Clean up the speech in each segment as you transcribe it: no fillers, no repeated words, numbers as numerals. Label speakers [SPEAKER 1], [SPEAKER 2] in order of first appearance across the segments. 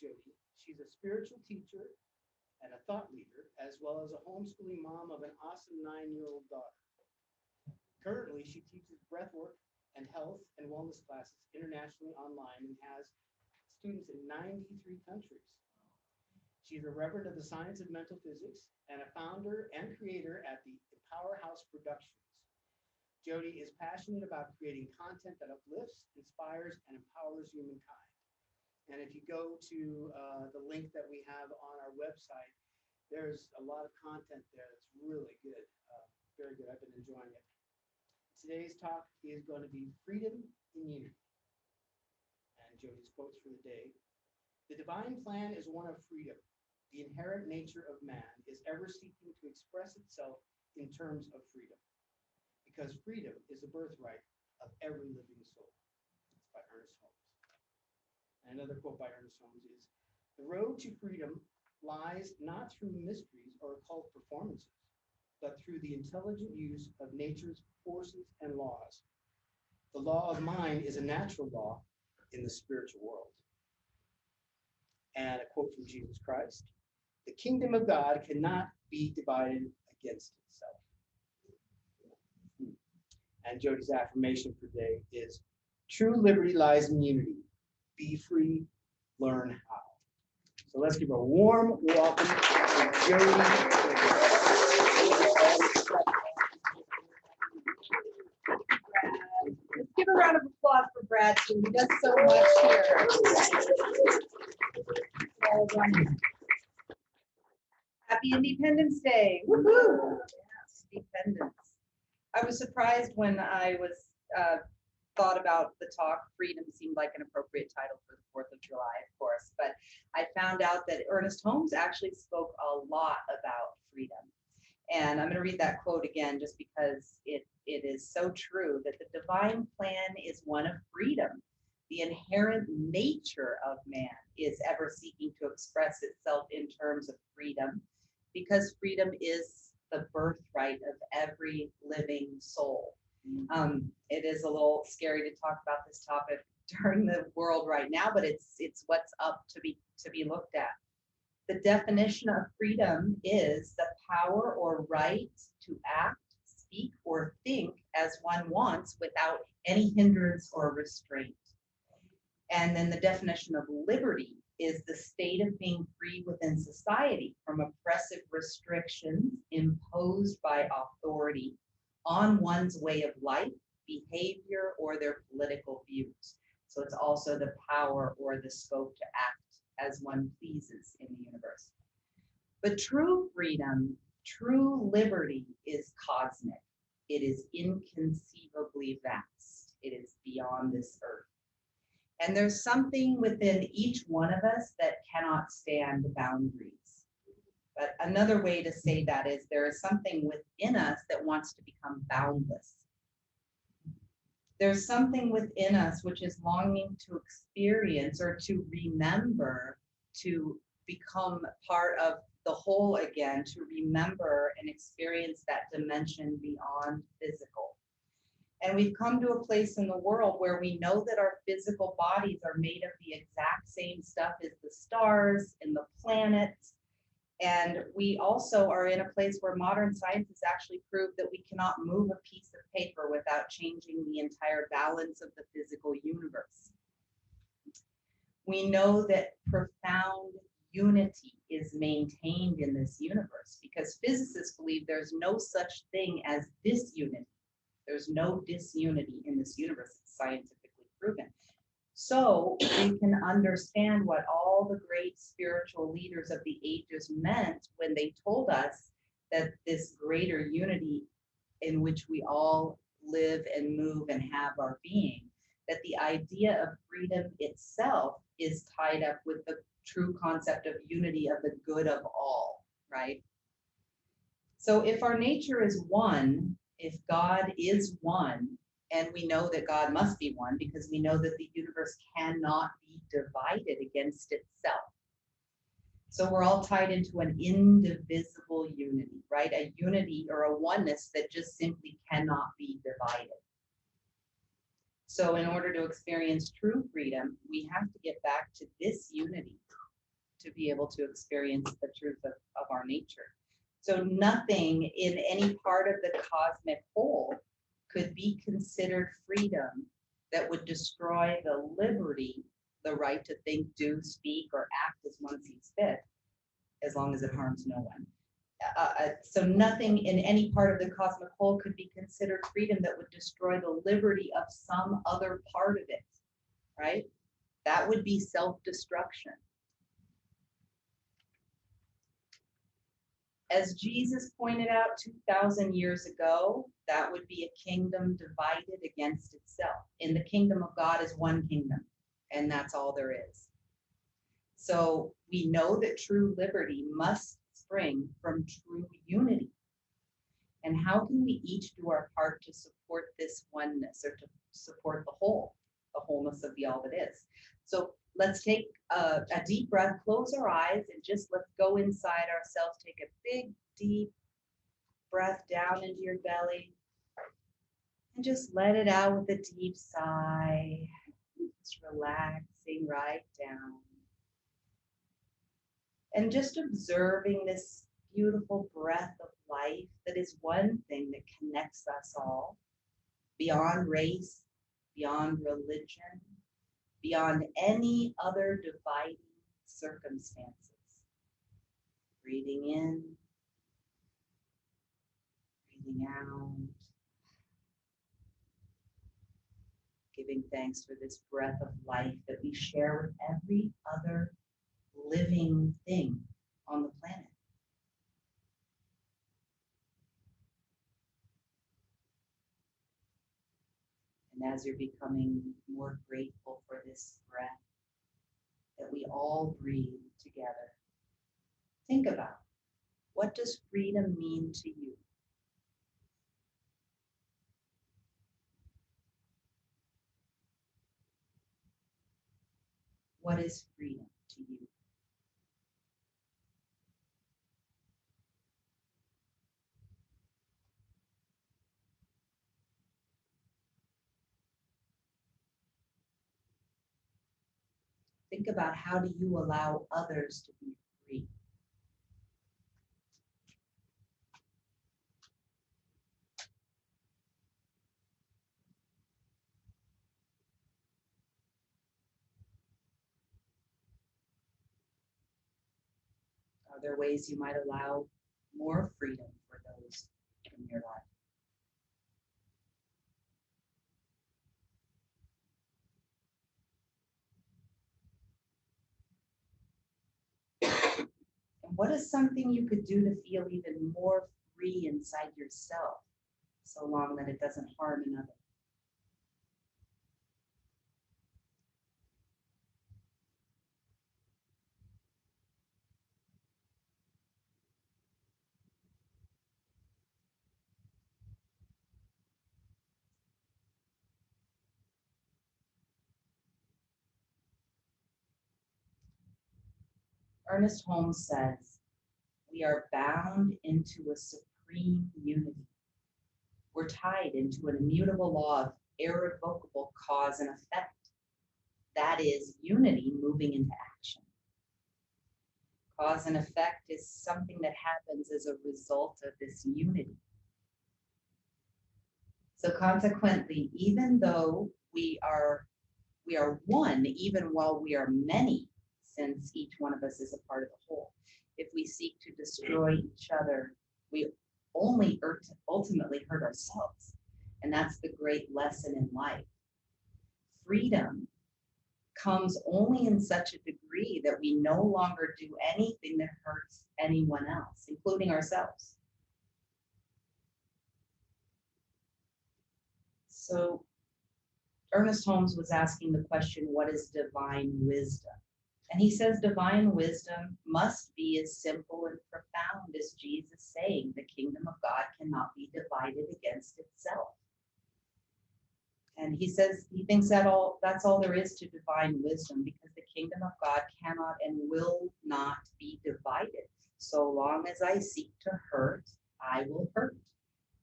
[SPEAKER 1] Jody. She's a spiritual teacher and a thought leader, as well as a homeschooling mom of an awesome 9-year-old daughter. Currently, she teaches breathwork and health and wellness classes internationally online and has students in 93 countries. She's a reverend of the science of mental physics and a founder and creator at the Powerhouse Productions. Jody is passionate about creating content that uplifts, inspires, and empowers humankind. And if you go to the link that we have on our website, there's a lot of content there that's really good, very good. I've been enjoying it. Today's talk is going to be freedom in unity. And Jody's quotes for the day. The divine plan is one of freedom. The inherent nature of man is ever seeking to express itself in terms of freedom, because freedom is the birthright of every living soul. It's by Ernest Holmes. And another quote by Ernest Holmes is, the road to freedom lies not through mysteries or occult performances, but through the intelligent use of nature's forces and laws. The law of mind is a natural law in the spiritual world. And a quote from Jesus Christ, the kingdom of God cannot be divided against itself. And Jody's affirmation for today is, true liberty lies in unity. Be free, learn how. So let's give a warm welcome to Jody.
[SPEAKER 2] Let's give a round of applause for Brad, too. He does so much here. Well done. Happy Independence Day. Woohoo! Yes, independence. I was surprised when I was thought about the talk. Freedom seemed like an appropriate title for the 4th of July, of course, but I found out that Ernest Holmes actually spoke a lot about freedom. And I'm going to read that quote again just because it is so true, that the divine plan is one of freedom. The inherent nature of man is ever seeking to express itself in terms of freedom, because freedom is the birthright of every living soul. It is a little scary to talk about this topic during the world right now, but it's what's up to be looked at. The definition of freedom is the power or right to act, speak, or think as one wants without any hindrance or restraint. And then the definition of liberty is the state of being free within society from oppressive restrictions imposed by authority on one's way of life, behavior, or their political views. So it's also the power or the scope to act as one pleases in the universe. But true freedom, true liberty is cosmic. It is inconceivably vast. It is beyond this earth. And there's something within each one of us that cannot stand boundaries. But another way to say that is there is something within us that wants to become boundless. There's something within us which is longing to experience or to remember, to become part of the whole again, to remember and experience that dimension beyond physical. And we've come to a place in the world where we know that our physical bodies are made of the exact same stuff as the stars and the planets. And we also are in a place where modern science has actually proved that we cannot move a piece of paper without changing the entire balance of the physical universe. We know that profound unity is maintained in this universe because physicists believe there's no such thing as disunity. There's no disunity in this universe. It's scientifically proven. So we can understand what all the great spiritual leaders of the ages meant when they told us that this greater unity in which we all live and move and have our being, that the idea of freedom itself is tied up with the true concept of unity of the good of all, right? So if our nature is one, if God is one, and we know that God must be one because we know that the universe cannot be divided against itself. So we're all tied into an indivisible unity, right? A unity or a oneness that just simply cannot be divided. So in order to experience true freedom, we have to get back to this unity, to be able to experience the truth of our nature. So nothing in any part of the cosmic whole could be considered freedom that would destroy the liberty, the right to think, do, speak, or act as one sees fit, as long as it harms no one. So nothing in any part of the cosmic whole could be considered freedom that would destroy the liberty of some other part of it, right? That would be self-destruction. As Jesus pointed out 2,000 years ago, that would be a kingdom divided against itself. In the kingdom of God is one kingdom, and that's all there is. So we know that true liberty must spring from true unity. And how can we each do our part to support this oneness, or to support the wholeness of the all that is? So let's take a deep breath, close our eyes, and just let's go inside ourselves. Take a big, deep breath down into your belly, and just let it out with a deep sigh. Just relaxing right down. And just observing this beautiful breath of life that is one thing that connects us all, beyond race, beyond religion, beyond any other dividing circumstances. Breathing in, breathing out, giving thanks for this breath of life that we share with every other living thing on the planet. And as you're becoming more grateful for this breath that we all breathe together, think about, what does freedom mean to you? What is freedom to you? Think about, how do you allow others to be free? Are there ways you might allow more freedom for those in your life? And what is something you could do to feel even more free inside yourself, so long that it doesn't harm another? Ernest Holmes says, we are bound into a supreme unity. We're tied into an immutable law of irrevocable cause and effect. That is unity moving into action. Cause and effect is something that happens as a result of this unity. So consequently, even though we are one, even while we are many, since each one of us is a part of the whole, if we seek to destroy each other, we only ultimately hurt ourselves. And that's the great lesson in life. Freedom comes only in such a degree that we no longer do anything that hurts anyone else, including ourselves. So Ernest Holmes was asking the question, what is divine wisdom? And he says divine wisdom must be as simple and profound as Jesus saying the kingdom of God cannot be divided against itself. And he says he thinks that's all there is to divine wisdom, because the kingdom of God cannot and will not be divided. So long as I seek to hurt, I will hurt.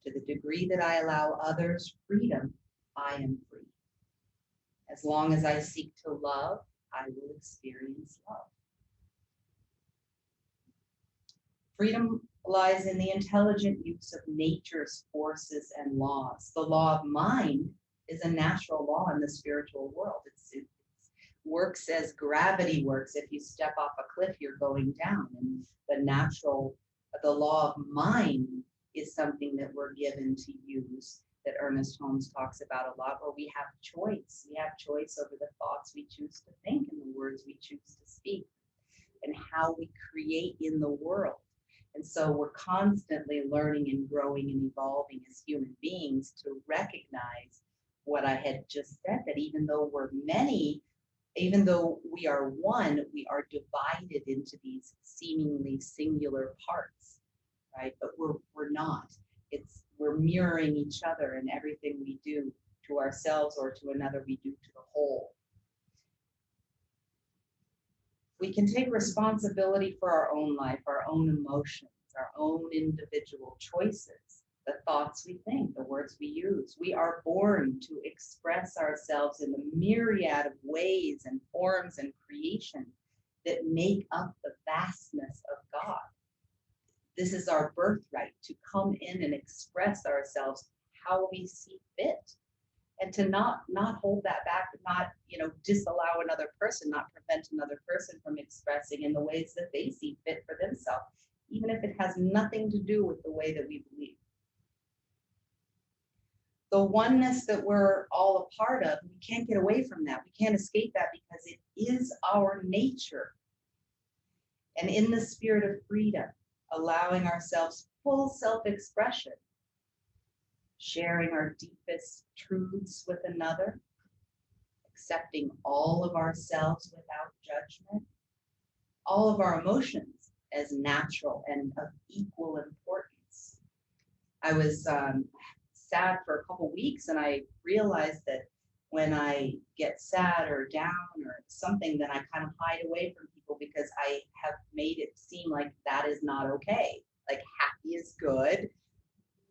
[SPEAKER 2] To the degree that I allow others freedom, I am free. As long as I seek to love, I will experience love. Freedom lies in the intelligent use of nature's forces and laws. The law of mind is a natural law in the spiritual world. It works as gravity works. If you step off a cliff, you're going down. And the law of mind is something that we're given to use, that Ernest Holmes talks about a lot, where we have choice. We have choice over the thoughts we choose to think and the words we choose to speak and how we create in the world. And so we're constantly learning and growing and evolving as human beings to recognize what I had just said, that even though we're many, even though we are one, we are divided into these seemingly singular parts, right? But we're not. We're mirroring each other, and everything we do to ourselves or to another, we do to the whole. We can take responsibility for our own life, our own emotions, our own individual choices, the thoughts we think, the words we use. We are born to express ourselves in the myriad of ways and forms and creation that make up the vastness of God. This is our birthright, to come in and express ourselves how we see fit. And to not hold that back, not disallow another person, not prevent another person from expressing in the ways that they see fit for themselves, even if it has nothing to do with the way that we believe. The oneness that we're all a part of, we can't get away from that. We can't escape that because it is our nature. And in the spirit of freedom, allowing ourselves full self-expression, sharing our deepest truths with another, accepting all of ourselves without judgment, all of our emotions as natural and of equal importance. I was sad for a couple weeks, and I realized that when I get sad or down or something, then I kind of hide away from people because I have made it seem like that is not okay. Like happy is good.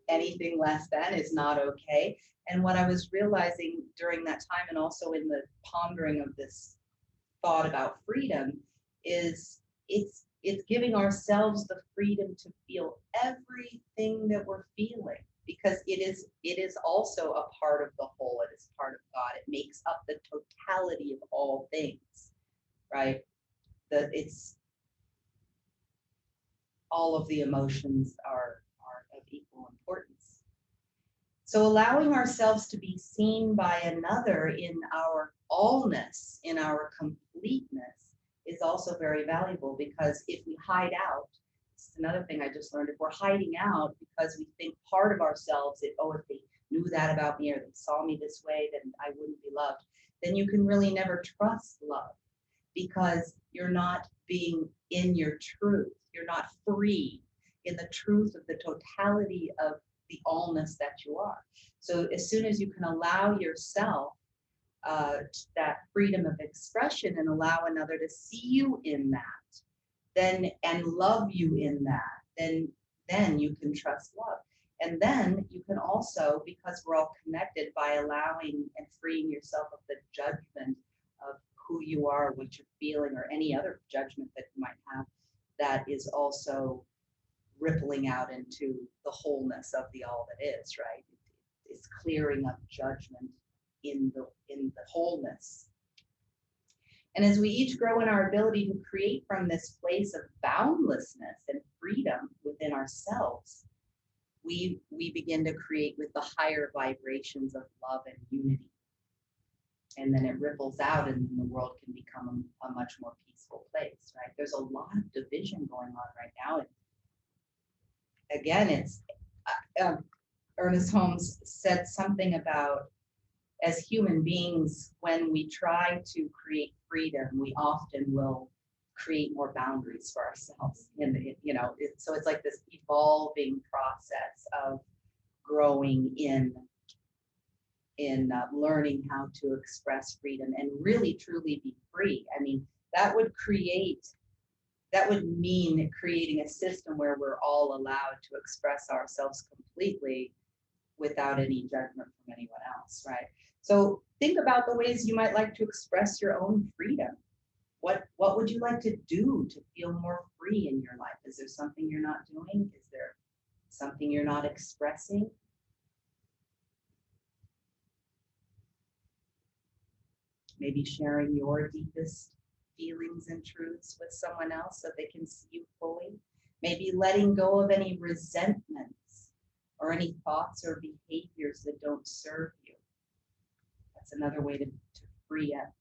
[SPEAKER 2] Anything less than is not okay. And what I was realizing during that time, and also in the pondering of this thought about freedom, is it's giving ourselves the freedom to feel everything that we're feeling, because it is also a part of the whole. It is part of God. It makes up the totality of all things, right? It's all of the emotions are of equal importance. So allowing ourselves to be seen by another in our allness, in our completeness, is also very valuable, because if we hide out, this is another thing I just learned, if we're hiding out because we think part of ourselves that, oh, if they knew that about me or they saw me this way, then I wouldn't be loved, then you can really never trust love, because you're not being in your truth. You're not free in the truth of the totality of the allness that you are. So as soon as you can allow yourself that freedom of expression and allow another to see you in that, then and love you in that, then you can trust love. And then you can also, because we're all connected, by allowing and freeing yourself of the judgment of who you are, what you're feeling, or any other judgment that you might have, that is also rippling out into the wholeness of the all that is, right? It's clearing up judgment in the wholeness. And as we each grow in our ability to create from this place of boundlessness and freedom within ourselves, we begin to create with the higher vibrations of love and unity. And then it ripples out, and then the world can become a much more peaceful place, right? There's a lot of division going on right now. And again, it's Ernest Holmes said something about, as human beings, when we try to create freedom, we often will create more boundaries for ourselves. So it's like this evolving process of growing in learning how to express freedom and really truly be free. I mean, that would mean creating a system where we're all allowed to express ourselves completely without any judgment from anyone else, right? So think about the ways you might like to express your own freedom. What would you like to do to feel more free in your life? Is there something you're not doing? Is there something you're not expressing? Maybe sharing your deepest feelings and truths with someone else so they can see you fully. Maybe letting go of any resentments or any thoughts or behaviors that don't serve you. That's another way to free up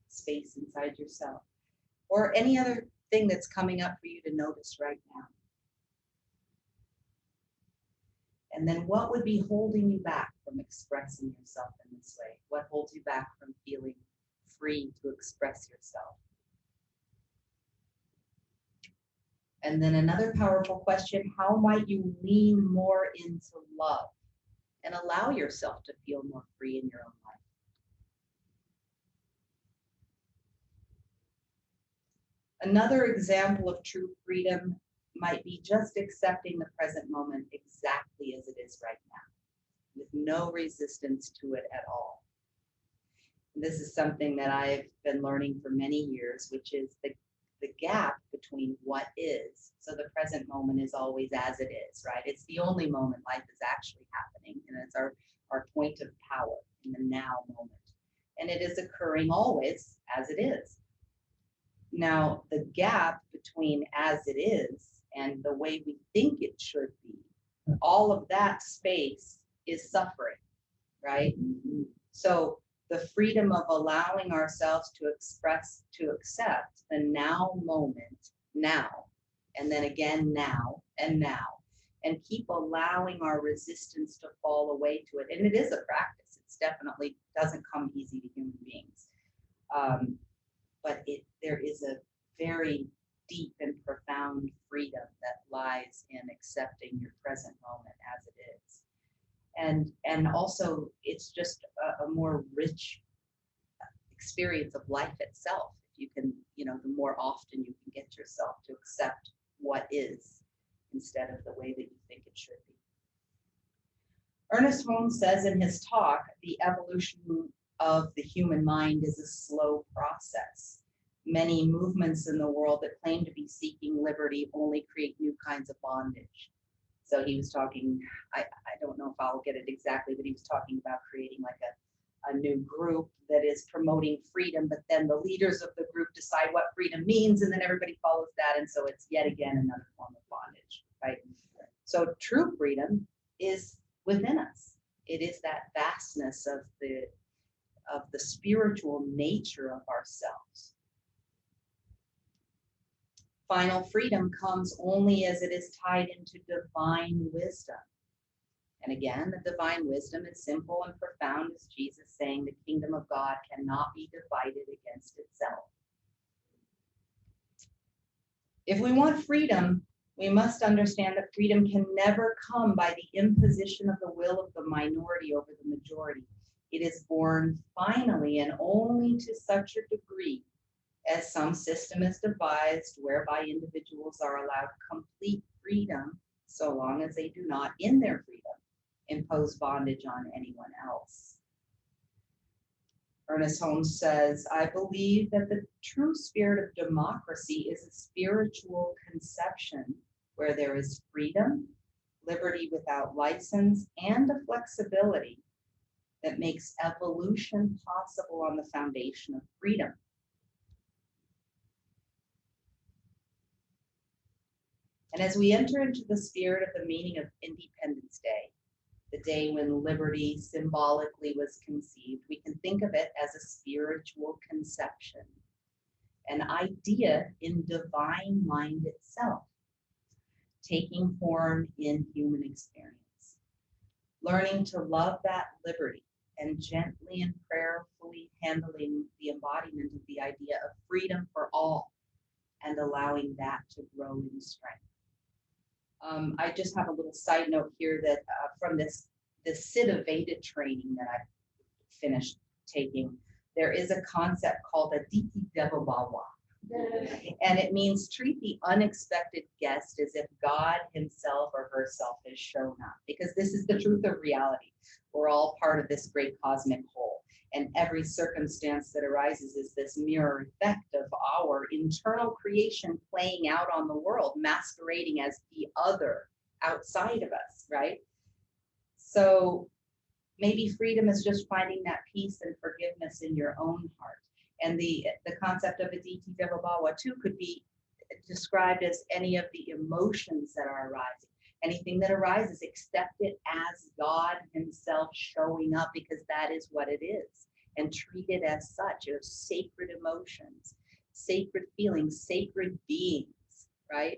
[SPEAKER 2] space inside yourself. Or any other thing that's coming up for you to notice right now. And then what would be holding you back from expressing yourself in this way? What holds you back from feeling free to express yourself? And then another powerful question, how might you lean more into love and allow yourself to feel more free in your own life? Another example of true freedom might be just accepting the present moment exactly as it is right now, with no resistance to it at all. And this is something that I've been learning for many years, which is the gap between what is. So the present moment is always as it is, right? It's the only moment life is actually happening, and it's our point of power in the now moment. And it is occurring always as it is. Now, the gap between as it is and the way we think it should be, all of that space is suffering, right? So the freedom of allowing ourselves to accept the now moment, now, and then again now, and keep allowing our resistance to fall away to it. And it is a practice. It's definitely doesn't come easy to human beings. But there is a very deep and profound freedom that lies in accepting your present moment as it is. And also, it's just a more rich experience of life itself. If you can, the more often you can get yourself to accept what is instead of the way that you think it should be. Ernest Holmes says in his talk, the evolution of the human mind is a slow process. Many movements in the world that claim to be seeking liberty only create new kinds of bondage. So he was talking, I don't know if I'll get it exactly, but he was talking about creating like a new group that is promoting freedom, but then the leaders of the group decide what freedom means, and then everybody follows that, and so it's yet again another form of bondage, right? So true freedom is within us. It is that vastness of the spiritual nature of ourselves. Final freedom comes only as it is tied into divine wisdom. And again, the divine wisdom is simple and profound as Jesus saying the kingdom of God cannot be divided against itself. If we want freedom, we must understand that freedom can never come by the imposition of the will of the minority over the majority. It is born finally and only to such a degree as some system is devised whereby individuals are allowed complete freedom so long as they do not, in their freedom, impose bondage on anyone else. Ernest Holmes says, I believe that the true spirit of democracy is a spiritual conception where there is freedom, liberty without license, and a flexibility that makes evolution possible on the foundation of freedom. And as we enter into the spirit of the meaning of Independence Day, the day when liberty symbolically was conceived, we can think of it as a spiritual conception, an idea in divine mind itself, taking form in human experience. Learning to love that liberty and gently and prayerfully handling the embodiment of the idea of freedom for all and allowing that to grow in strength. I just have a little side note here that from this Siddha Veda training that I've finished taking, there is a concept called Aditi Deva Bhava. And it means treat the unexpected guest as if God himself or herself has shown up, because this is the truth of reality. We're all part of this great cosmic whole. And every circumstance that arises is this mirror effect of our internal creation playing out on the world, masquerading as the other outside of us, right? So maybe freedom is just finding that peace and forgiveness in your own heart. And the concept of Aditi Devabawa too could be described as any of the emotions that are arising. Anything that arises, accept it as God himself showing up, because that is what it is. And treat it as such. They're sacred emotions, sacred feelings, sacred beings, right?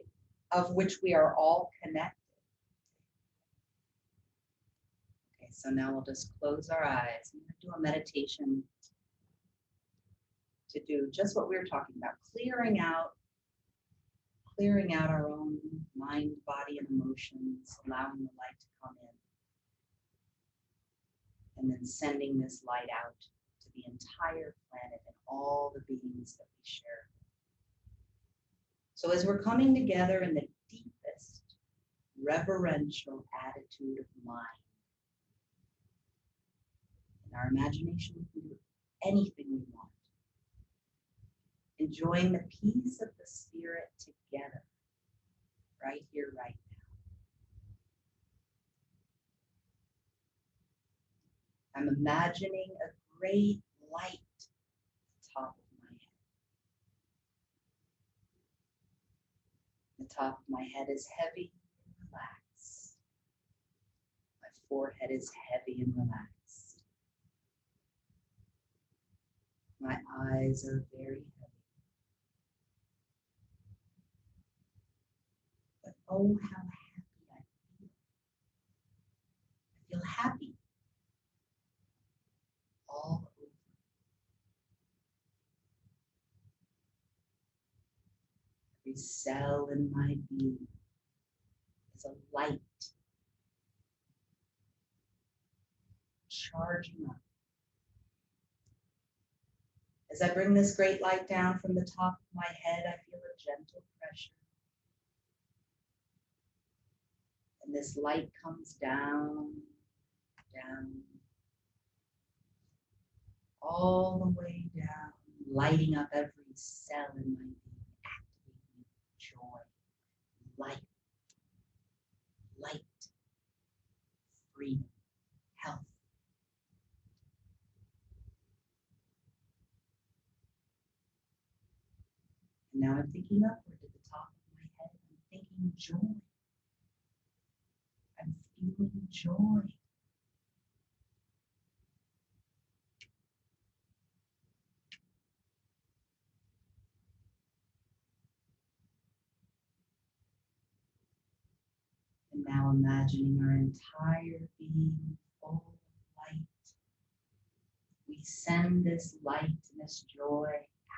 [SPEAKER 2] Of which we are all connected. Okay, so now we'll just close our eyes. I'm going to do a meditation to do just what we were talking about, clearing out our own mind, body, and emotions, allowing the light to come in, and then sending this light out to the entire planet and all the beings that we share. So as we're coming together in the deepest reverential attitude of mind, in our imagination, we can do anything we want. Enjoying the peace of the spirit together, right here, right now. I'm imagining a great light at the top of my head. The top of my head is heavy and relaxed. My forehead is heavy and relaxed. My eyes are very heavy. But oh, how happy I feel. I feel happy all over. Every cell in my being is a light charging up. As I bring this great light down from the top of my head, I feel a gentle pressure. And this light comes down, down, all the way down, lighting up every cell in my being, activating joy, light, freedom, health. And now I'm thinking upward to the top of my head. I'm thinking joy. I'm feeling joy. And now imagining our entire being full of light. We send this light and this joy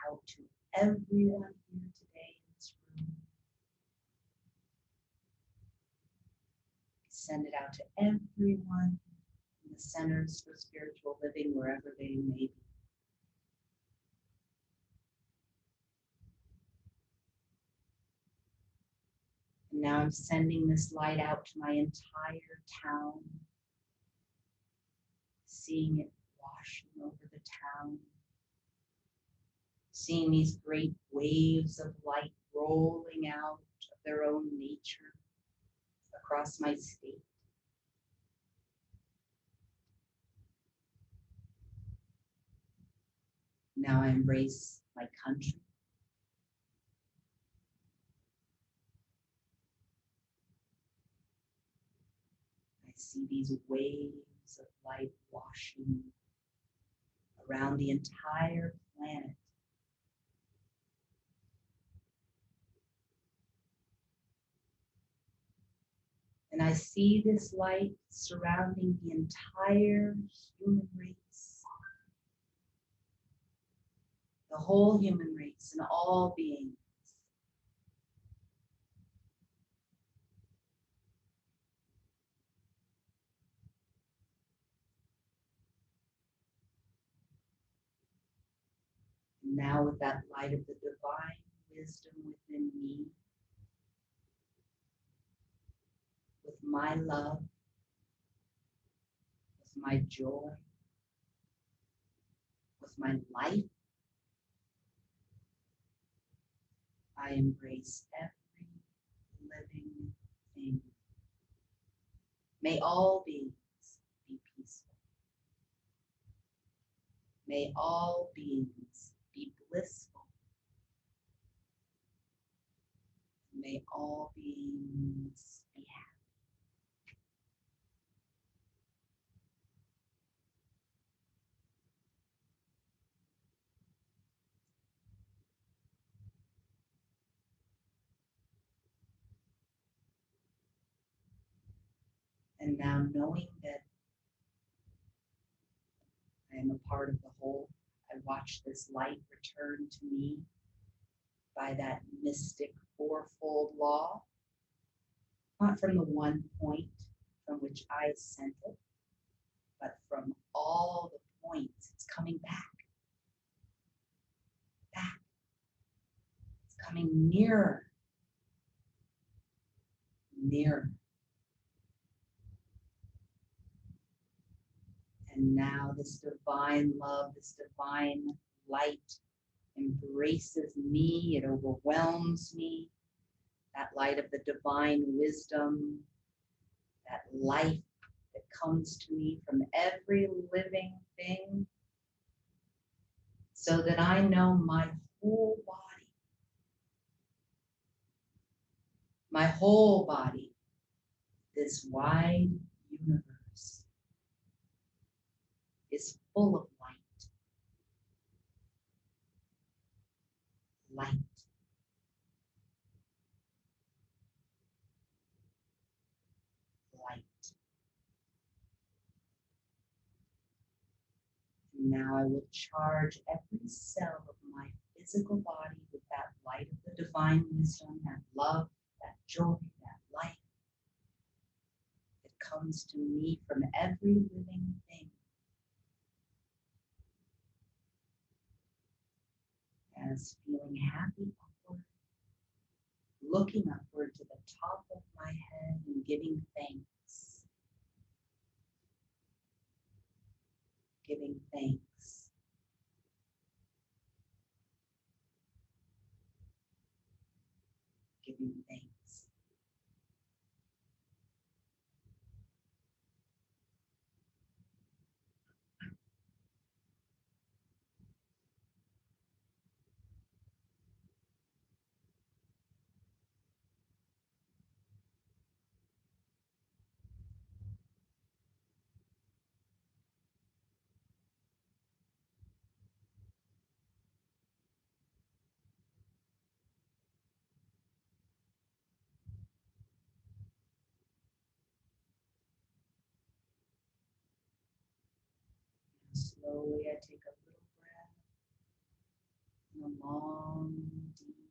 [SPEAKER 2] out to everyone here today in this room. Send it out to everyone in the centers for spiritual living, wherever they may be. And now I'm sending this light out to my entire town, seeing it washing over the town, seeing these great waves of light rolling out of their own nature across my state. Now I embrace my country. I see these waves of light washing around the entire planet. And I see this light surrounding the entire human race, the whole human race and all beings. And now with that light of the divine wisdom within me, with my love, with my joy, with my life. I embrace every living thing. May all beings be peaceful. May all beings be blissful. May all beings be happy. And now knowing that I am a part of the whole, I watch this light return to me by that mystic fourfold law, not from the one point from which I sent it, but from all the points. It's coming back. It's coming nearer, nearer. And now this divine love, this divine light embraces me, it overwhelms me. That light of the divine wisdom, that life that comes to me from every living thing, so that I know my whole body, this wide universe is full of light. Light. Light. And now I will charge every cell of my physical body with that light of the divine wisdom, that love, that joy, that light that comes to me from every living thing. As feeling happy upward, looking upward to the top of my head and giving thanks. Giving thanks. Giving thanks. Slowly I take a little breath, and a long, deep